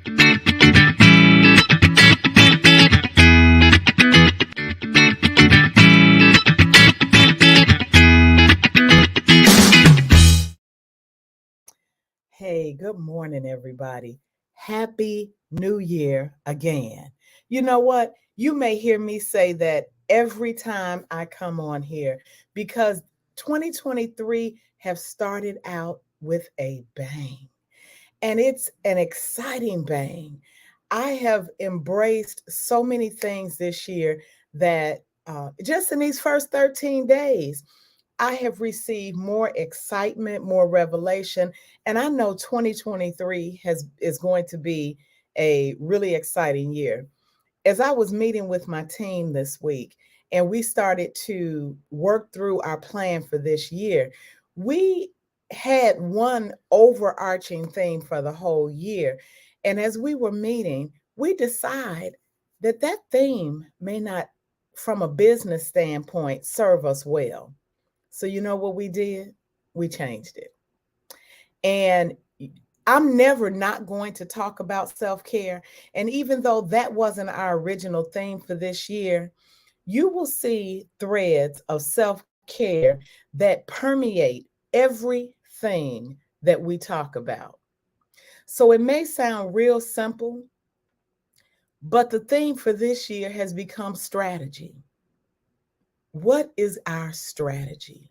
Hey, good morning, everybody. Happy New Year again. You know what? You may hear me say that every time I come on here because 2023 have started out with a bang, and it's an exciting bang. I have embraced so many things this year that just in these first 13 days, I have received more excitement, more revelation, and I know 2023 has is going to be a really exciting year. As I was meeting with my team this week and we started to work through our plan for this year, we had one overarching theme for the whole year. And as we were meeting, we decide that that theme may not, from a business standpoint, serve us well. So you know what we did? We changed it. And I'm never not going to talk about self-care. And even though that wasn't our original theme for this year, you will see threads of self-care that permeate everything that we talk about. So it may sound real simple, but the theme for this year has become strategy. What is our strategy?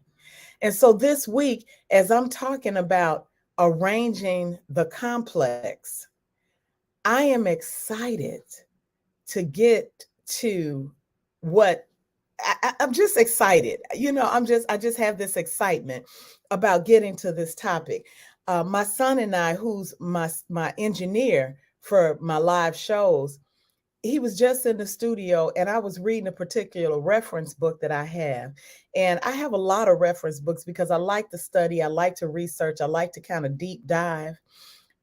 And so this week, as I'm talking about arranging the complex, I am excited to get to what I'm just excited. I just have this excitement about getting to this topic. My son and I, who's my engineer for my live shows, he was just in the studio and I was reading a particular reference book that I have. And I have a lot of reference books because I like to study, I like to research, I like to kind of deep dive.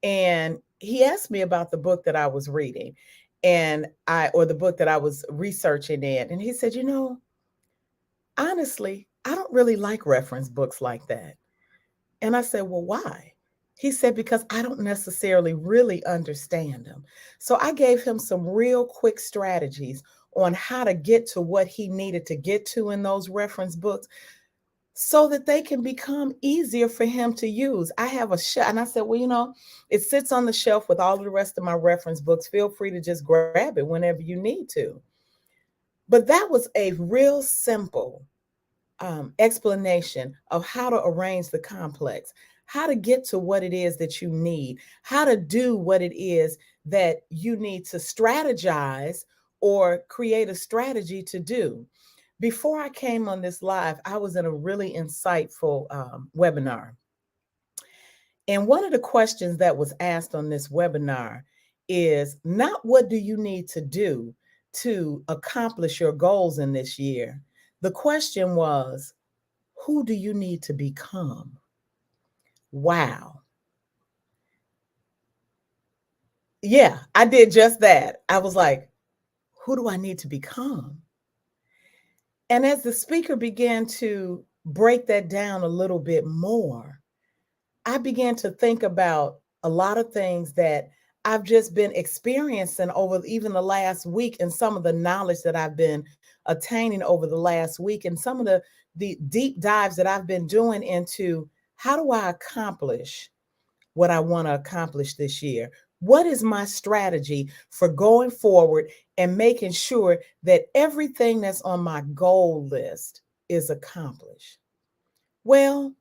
And he asked me about the book that I was reading or the book that I was researching in. And he said, honestly, I don't really like reference books like that. And I said, well, why? He said, because I don't necessarily really understand them. So I gave him some real quick strategies on how to get to what he needed to get to in those reference books so that they can become easier for him to use. I have a shelf, and I said, well, it sits on the shelf with all of the rest of my reference books. Feel free to just grab it whenever you need to. But that was a real simple explanation of how to arrange the complex, how to get to what it is that you need, how to do what it is that you need to strategize or create a strategy to do. Before I came on this live, I was in a really insightful webinar. And one of the questions that was asked on this webinar is not what do you need to do to accomplish your goals in this year. The question was, who do you need to become? Wow. Yeah, I did just that. I was like, who do I need to become? And as the speaker began to break that down a little bit more, I began to think about a lot of things that I've just been experiencing over even the last week, and some of the knowledge that I've been attaining over the last week, and some of the deep dives that I've been doing into how do I accomplish what I want to accomplish this year? What is my strategy for going forward and making sure that everything that's on my goal list is accomplished? Well,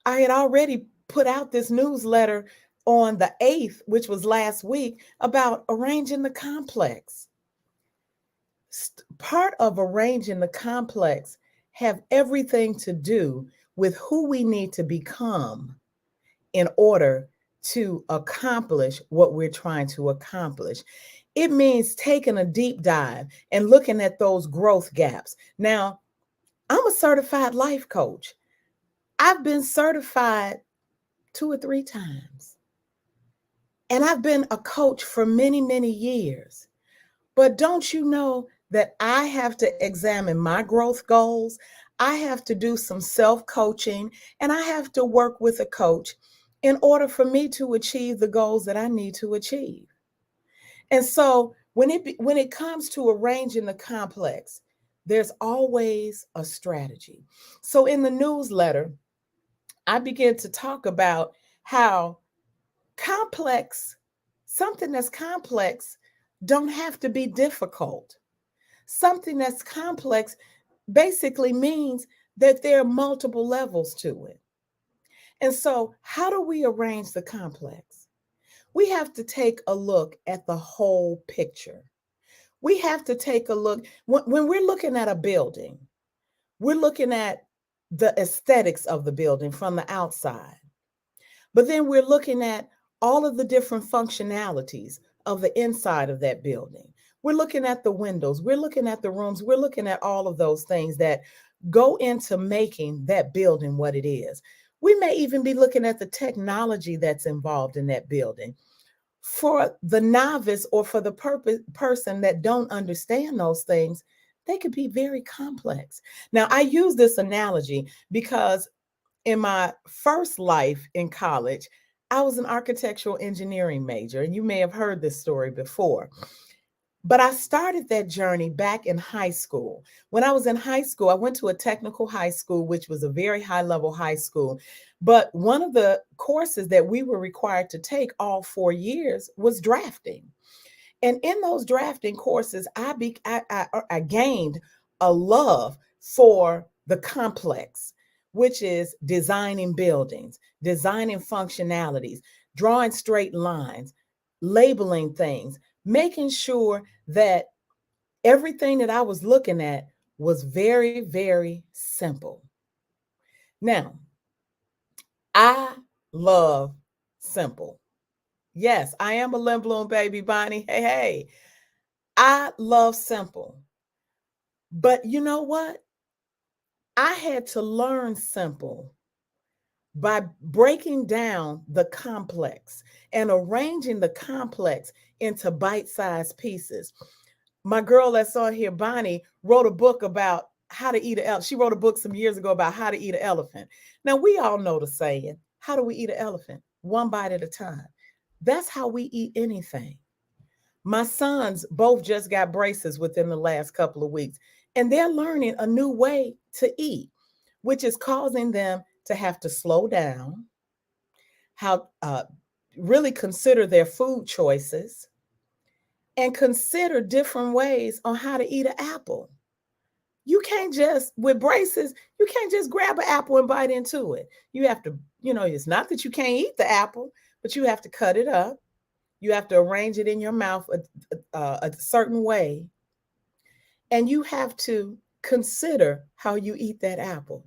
I had already put out this newsletter on the 8th, which was last week, about arranging the complex. Part of arranging the complex have everything to do with who we need to become in order to accomplish what we're trying to accomplish. It means taking a deep dive and looking at those growth gaps. Now, I'm a certified life coach. I've been certified 2 or 3 times. And I've been a coach for many, many years. But don't you know that I have to examine my growth goals? I have to do some self-coaching, and I have to work with a coach in order for me to achieve the goals that I need to achieve. And so when it comes to arranging the complex, there's always a strategy. So in the newsletter, I began to talk about how complex, something that's complex don't have to be difficult. Something that's complex basically means that there are multiple levels to it. And so, how do we arrange the complex? We have to take a look at the whole picture. We have to take a look when we're looking at a building, we're looking at the aesthetics of the building from the outside. But then we're looking at all of the different functionalities of the inside of that building. We're looking at the windows, we're looking at the rooms, we're looking at all of those things that go into making that building what it is. We may even be looking at the technology that's involved in that building. For the novice or for the person that don't understand those things, they could be very complex. Now, I use this analogy because in my first life in college, I was an architectural engineering major, and you may have heard this story before. But I started that journey back in high school. When I was in high school, I went to a technical high school, which was a very high level high school. But one of the courses that we were required to take all 4 years was drafting. And in those drafting courses, I gained a love for the complex, which is designing buildings, designing functionalities, drawing straight lines, labeling things, making sure that everything that I was looking at was very, very simple. Now, I love simple. Yes, I am a Limb Bloom baby, Bonnie. Hey, hey. I love simple. But you know what? I had to learn simple by breaking down the complex and arranging the complex into bite-sized pieces. My girl that's on here, Bonnie, wrote a book about how to eat an elephant. She wrote a book some years ago about how to eat an elephant. Now, we all know the saying, how do we eat an elephant? One bite at a time. That's how we eat anything. My sons both just got braces within the last couple of weeks, and they're learning a new way to eat, which is causing them to have to slow down, how really consider their food choices, and consider different ways on how to eat an apple. You can't just, with braces, you can't just grab an apple and bite into it. You have to, it's not that you can't eat the apple, but you have to cut it up. You have to arrange it in your mouth a certain way. And you have to consider how you eat that apple.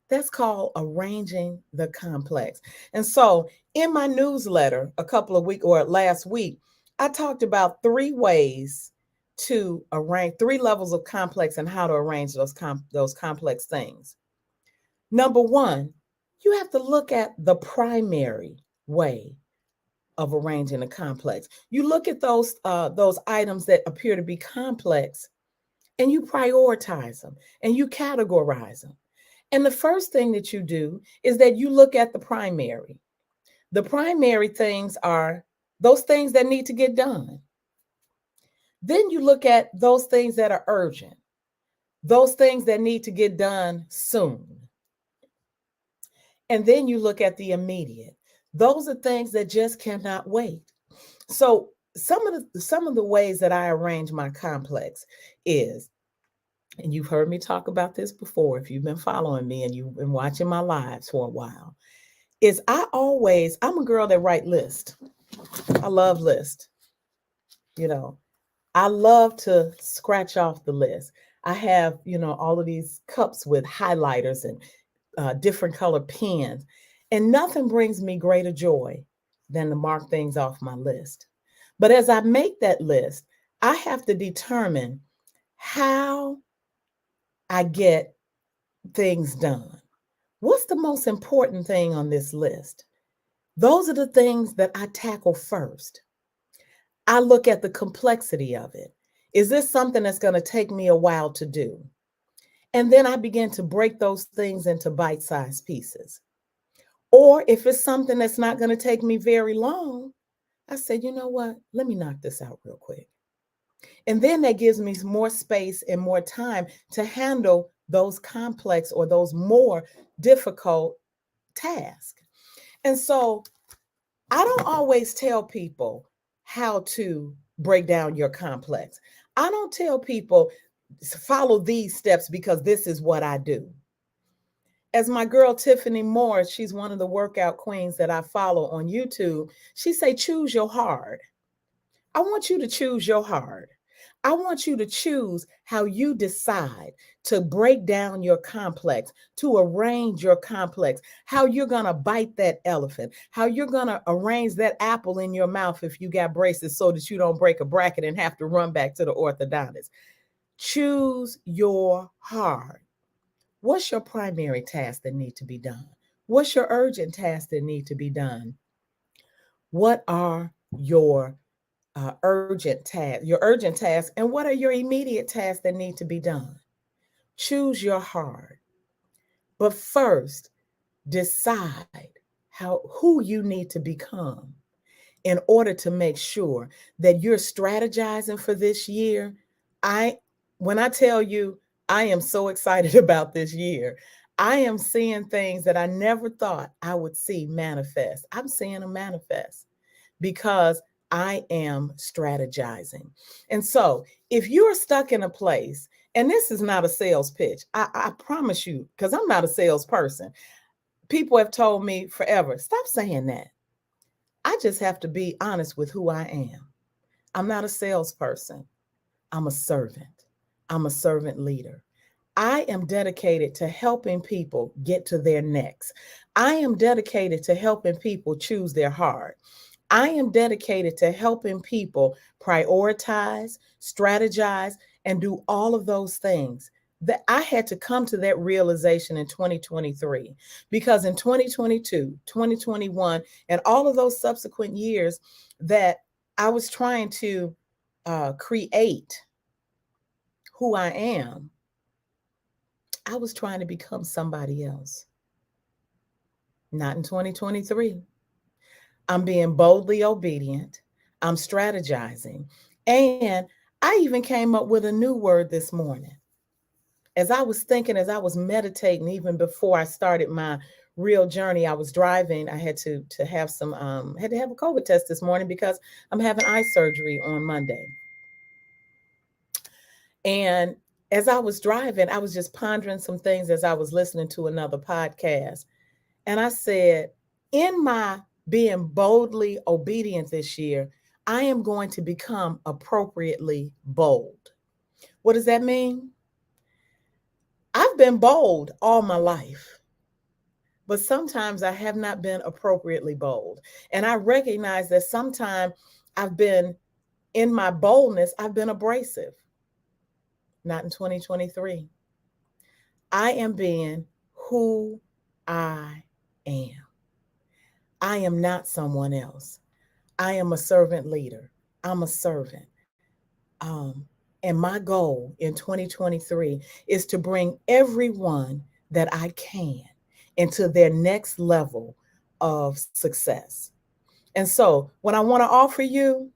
That's called arranging the complex. And so in my newsletter a couple of weeks or last week, I talked about 3 ways to arrange 3 levels of complex and how to arrange those complex things. Number 1, you have to look at the primary way of arranging a complex. You look at those items that appear to be complex and you prioritize them and you categorize them. And the first thing that you do is that you look at the primary. The primary things are those things that need to get done. Then you look at those things that are urgent, those things that need to get done soon. And then you look at the immediate. Those are things that just cannot wait. So some of the ways that I arrange my complex is, and you've heard me talk about this before if you've been following me and you've been watching my lives for a while, is I'm a girl that write lists. I love lists. You know, I love to scratch off the list. I have, all of these cups with highlighters and different color pens, and nothing brings me greater joy than to mark things off my list. But as I make that list, I have to determine how I get things done. What's the most important thing on this list? Those are the things that I tackle first. I look at the complexity of it. Is this something that's going to take me a while to do? And then I begin to break those things into bite-sized pieces. Or if it's something that's not going to take me very long, I said, you know what? Let me knock this out real quick. And then that gives me more space and more time to handle those complex or those more difficult tasks. And so I don't always tell people how to break down your complex. I don't tell people follow these steps because this is what I do. As my girl Tiffany Moore, she's one of the workout queens that I follow on YouTube. She say choose your hard. I want you to choose your hard. I want you to choose how you decide to break down your complex, to arrange your complex, how you're going to bite that elephant, how you're going to arrange that apple in your mouth if you got braces so that you don't break a bracket and have to run back to the orthodontist. Choose your hard. What's your primary task that need to be done? What's your urgent tasks that need to be done? What are your urgent tasks, and what are your immediate tasks that need to be done? Choose your hard. But first, decide who you need to become in order to make sure that you're strategizing for this year. I When I tell you I am so excited about this year, I am seeing things that I never thought I would see manifest. I'm seeing them manifest because I am strategizing. And so, if you're stuck in a place, and this is not a sales pitch, I promise you, because I'm not a salesperson. People have told me forever, stop saying that. I just have to be honest with who I am. I'm not a salesperson. I'm a servant. I'm a servant leader. I am dedicated to helping people get to their next. I am dedicated to helping people choose their heart. I am dedicated to helping people prioritize, strategize, and do all of those things. That I had to come to that realization in 2023, because in 2022, 2021, and all of those subsequent years that I was trying to create who I am, I was trying to become somebody else. Not in 2023. I'm being boldly obedient. I'm strategizing. And I even came up with a new word this morning. As I was thinking, as I was meditating, even before I started my real journey, I was driving. I had to have some had to have a COVID test this morning because I'm having eye surgery on Monday. And as I was driving, I was just pondering some things as I was listening to another podcast. And I said, in my being boldly obedient this year, I am going to become appropriately bold. What does that mean? I've been bold all my life, but sometimes I have not been appropriately bold. And I recognize that sometimes I've been, in my boldness, I've been abrasive. Not in 2023. I am being who I am. I am not someone else. I am a servant leader. I'm a servant. And my goal in 2023 is to bring everyone that I can into their next level of success. And so, what I want to offer you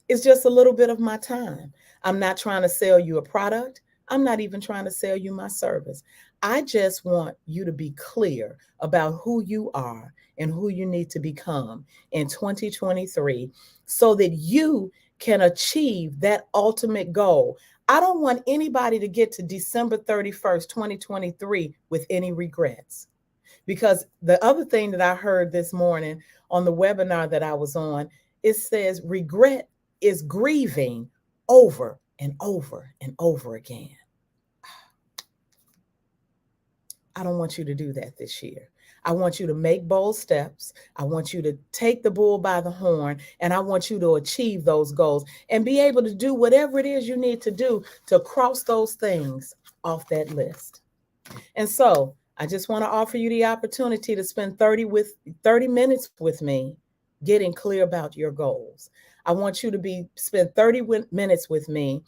is just a little bit of my time. I'm not trying to sell you a product. I'm not even trying to sell you my service. I just want you to be clear about who you are and who you need to become in 2023 so that you can achieve that ultimate goal. I don't want anybody to get to December 31st, 2023 with any regrets. Because the other thing that I heard this morning on the webinar that I was on, it says regret is grieving over and over and over again. I don't want you to do that this year. I want you to make bold steps. I want you to take the bull by the horn, and I want you to achieve those goals and be able to do whatever it is you need to do to cross those things off that list. And so I just want to offer you the opportunity to spend 30 minutes with me getting clear about your goals. I want you to spend 30 minutes with me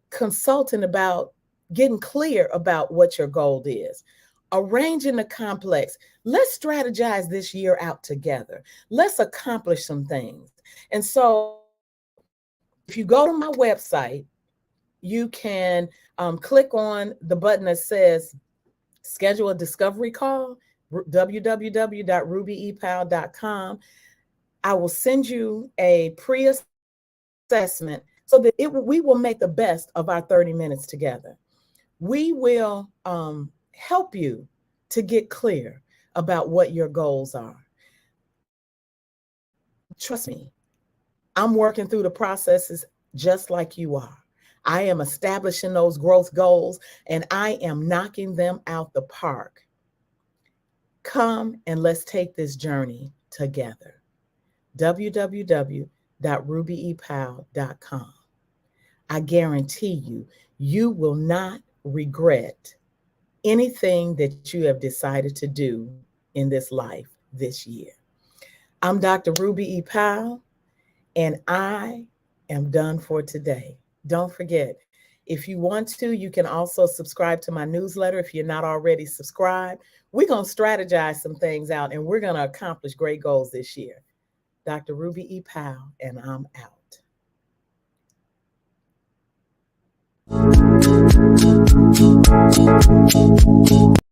consulting about getting clear about what your goal is. arranging the complex. Let's strategize this year out together. Let's accomplish some things. And so if you go to my website, you can click on the button that says schedule a discovery call, www.rubyepal.com. I will send you a pre-assessment so that we will make the best of our 30 minutes together. We will help you to get clear about what your goals are. Trust me, I'm working through the processes just like you are. I am establishing those growth goals and I am knocking them out the park. Come and let's take this journey together. www.rubyepal.com. I guarantee you, you will not regret anything that you have decided to do in this life this year. I'm Dr. Ruby E. Powell, and I am done for today. Don't forget, if you want to, you can also subscribe to my newsletter if you're not already subscribed. We're going to strategize some things out, and we're going to accomplish great goals this year. Dr. Ruby E. Powell, and I'm out.